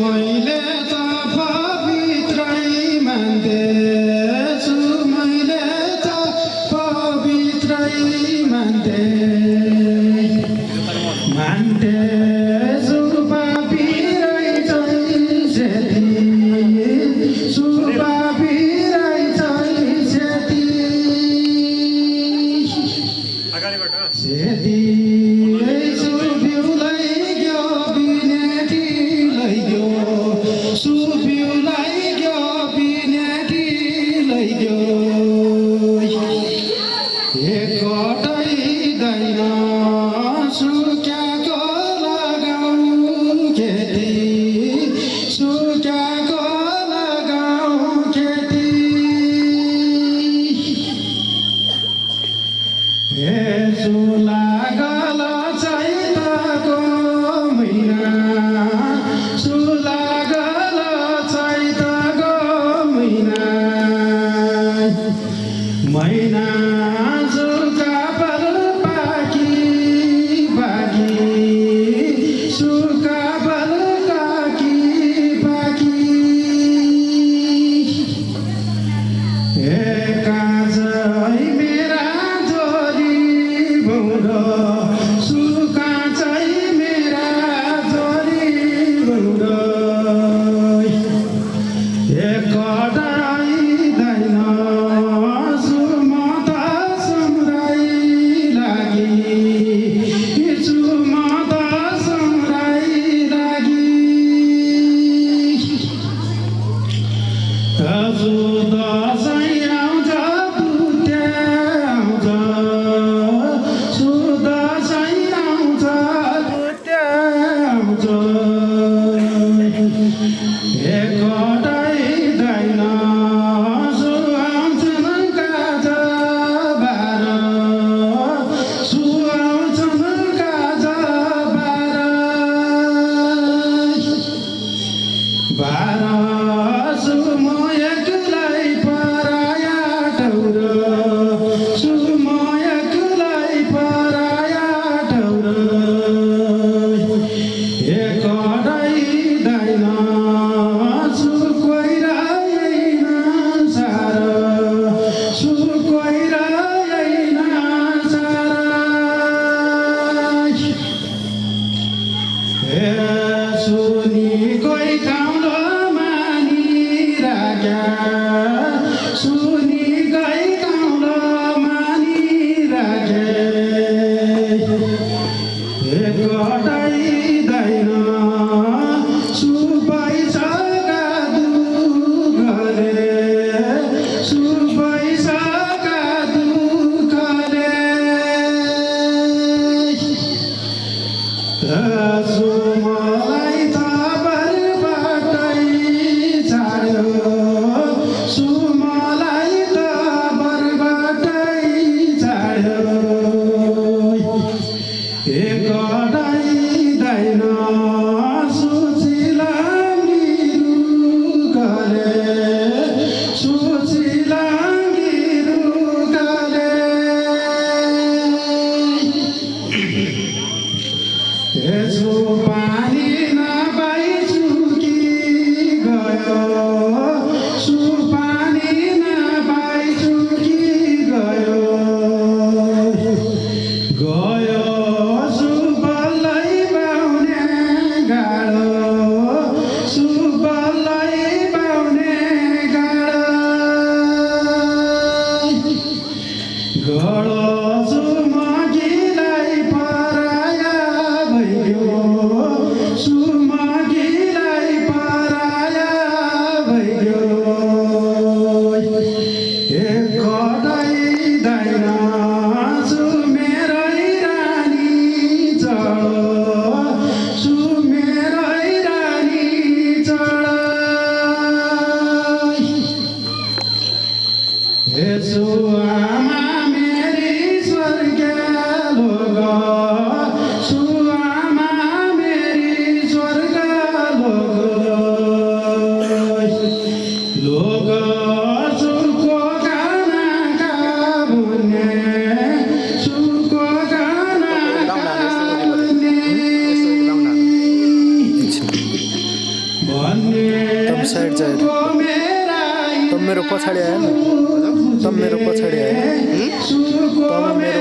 मैले त पवित्रै मान्दैछु मैले त पवित्रै मान्दैछु पापी रहेछन् सेती सुपापी रहेछन् सेती सुबिउलाई ग्यो बिनेटी लैग्यो सुबिउलाई ग्यो बिनेटी लैग्यो एकटै दैन सुक्याको लगाऊ खेती सुक्याको लगाऊ खेती यसो लागल चैतको महिना सुलागल चैतको महिना सुका पल पाकी बाकी सुका पल काकी बाकी काजै मेरा जोरी भौरो सुका चाहिँ मेरा जोरी भौरो एकटै दैन सुमत सम्राई लागि सुमत सम्राई लागि हजुर दसैँ आउँछ पुत्या आउँछ सुदसैँ आउँछ पुत्या आउँछ एकटै दैन सु आउँछन् काज बाह्र सु आउँछन् काज बाह्र सु म एक्लै पराया ठौरो सु म एक्लै पराया ठौरो एकटै दैन सु कोइराइन सार सु कोइराइन सार सुनी कोही काउलो मानिराख्या सुनी कोही काउलो मानिराखे एकटै दैन सु पैसाका दुःखले सु पैसाका दुःखले सु मलाई थपरबाटै छाड्यो सु मलाई जाएर तँ मेरो पछाडि आएन तँ मेरो पछाडि आएन तँ मेरो